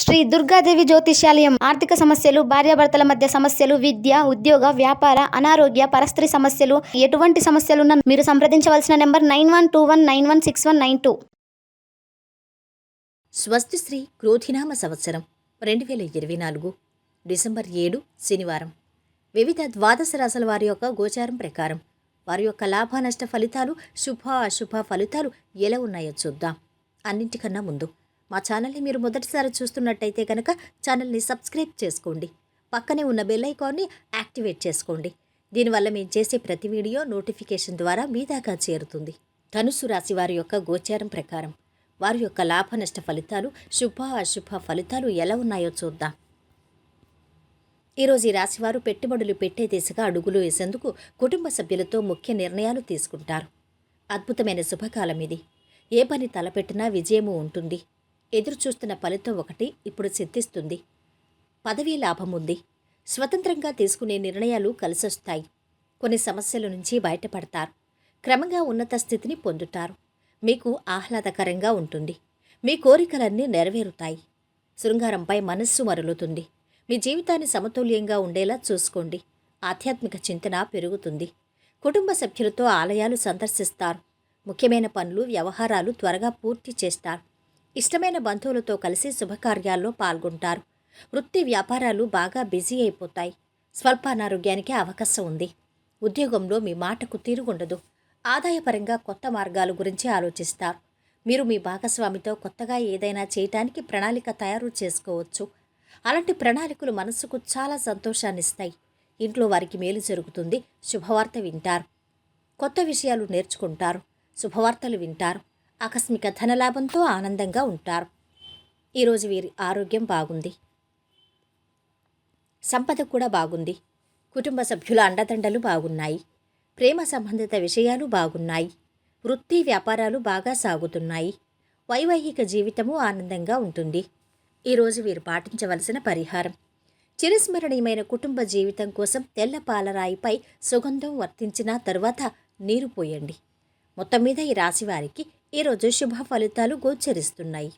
శ్రీ దుర్గాదేవి జ్యోతిష్యాలయం. ఆర్థిక సమస్యలు, భార్యాభర్తల మధ్య సమస్యలు, విద్య, ఉద్యోగ, వ్యాపార, అనారోగ్య, పరస్త్రీ సమస్యలు, ఎటువంటి సమస్యలున్నా మీరు సంప్రదించవలసిన నెంబర్ 9121916192. స్వస్తిశ్రీ క్రోధినామ సంవత్సరం 2024 డిసెంబర్ 7 శనివారం. వివిధ ద్వాదశ రాశుల వారి యొక్క గోచారం ప్రకారం వారి యొక్క లాభ నష్ట ఫలితాలు, శుభ అశుభ ఫలితాలు ఎలా ఉన్నాయో చూద్దాం. అన్నింటికన్నా ముందు మా ఛానల్ని మీరు మొదటిసారి చూస్తున్నట్టయితే కనుక ఛానల్ని సబ్స్క్రైబ్ చేసుకోండి. పక్కనే ఉన్న బెల్ ఐకాన్ని యాక్టివేట్ చేసుకోండి. దీనివల్ల మేము చేసే ప్రతి వీడియో నోటిఫికేషన్ ద్వారా మీ దాకా చేరుతుంది. ధనుసు రాశి వారి యొక్క గోచారం ప్రకారం వారి యొక్క లాభ నష్ట ఫలితాలు, శుభ అశుభ ఫలితాలు ఎలా ఉన్నాయో చూద్దాం. ఈరోజు ఈ రాశివారు పెట్టుబడులు పెట్టే దిశగా అడుగులు వేసేందుకు కుటుంబ సభ్యులతో ముఖ్య నిర్ణయాలు తీసుకుంటారు. అద్భుతమైన శుభకాలం ఇది. ఏ పని తలపెట్టినా విజయము ఉంటుంది. ఎదురు చూస్తున్న ఫలితం ఒకటి ఇప్పుడు సిద్ధిస్తుంది. పదవీ లాభం ఉంది. స్వతంత్రంగా తీసుకునే నిర్ణయాలు కలిసొస్తాయి. కొన్ని సమస్యల నుంచి బయటపడతారు. క్రమంగా ఉన్నత స్థితిని పొందుతారు. మీకు ఆహ్లాదకరంగా ఉంటుంది. మీ కోరికలన్నీ నెరవేరుతాయి. శృంగారంపై మనస్సు మరలుతుంది. మీ జీవితాన్ని సమతుల్యంగా ఉండేలా చూసుకోండి. ఆధ్యాత్మిక చింతన పెరుగుతుంది. కుటుంబ సభ్యులతో ఆలయాలు సందర్శిస్తారు. ముఖ్యమైన పనులు, వ్యవహారాలు త్వరగా పూర్తి చేస్తారు. ఇష్టమైన బంధువులతో కలిసి శుభకార్యాల్లో పాల్గొంటారు. వృత్తి వ్యాపారాలు బాగా బిజీ అయిపోతాయి. స్వల్ప అనారోగ్యానికి అవకాశం ఉంది. ఉద్యోగంలో మీ మాటకు తిరుగుండదు. ఆదాయపరంగా కొత్త మార్గాల గురించి ఆలోచిస్తారు. మీరు మీ భాగస్వామితో కొత్తగా ఏదైనా చేయటానికి ప్రణాళిక తయారు చేసుకోవచ్చు. అలాంటి ప్రణాళికలు మనసుకు చాలా సంతోషాన్నిస్తాయి. ఇంట్లో వారికి మేలు జరుగుతుంది. శుభవార్త వింటారు. కొత్త విషయాలు నేర్చుకుంటారు. శుభవార్తలు వింటారు. ఆకస్మిక ధనలాభంతో ఆనందంగా ఉంటారు. ఈరోజు వీరి ఆరోగ్యం బాగుంది. సంపద కూడా బాగుంది. కుటుంబ సభ్యుల అండదండలు బాగున్నాయి. ప్రేమ సంబంధిత విషయాలు బాగున్నాయి. వృత్తి వ్యాపారాలు బాగా సాగుతున్నాయి. వైవాహిక జీవితము ఆనందంగా ఉంటుంది. ఈరోజు వీరు పాటించవలసిన పరిహారం: చిరస్మరణీయమైన కుటుంబ జీవితం కోసం తెల్ల పాలరాయిపై సుగంధం వర్తించిన తరువాత నీరు పోయండి. మొత్తం మీద ఈ రాశి వారికి ఈరోజు శుభ ఫలితాలు గోచరిస్తున్నాయి.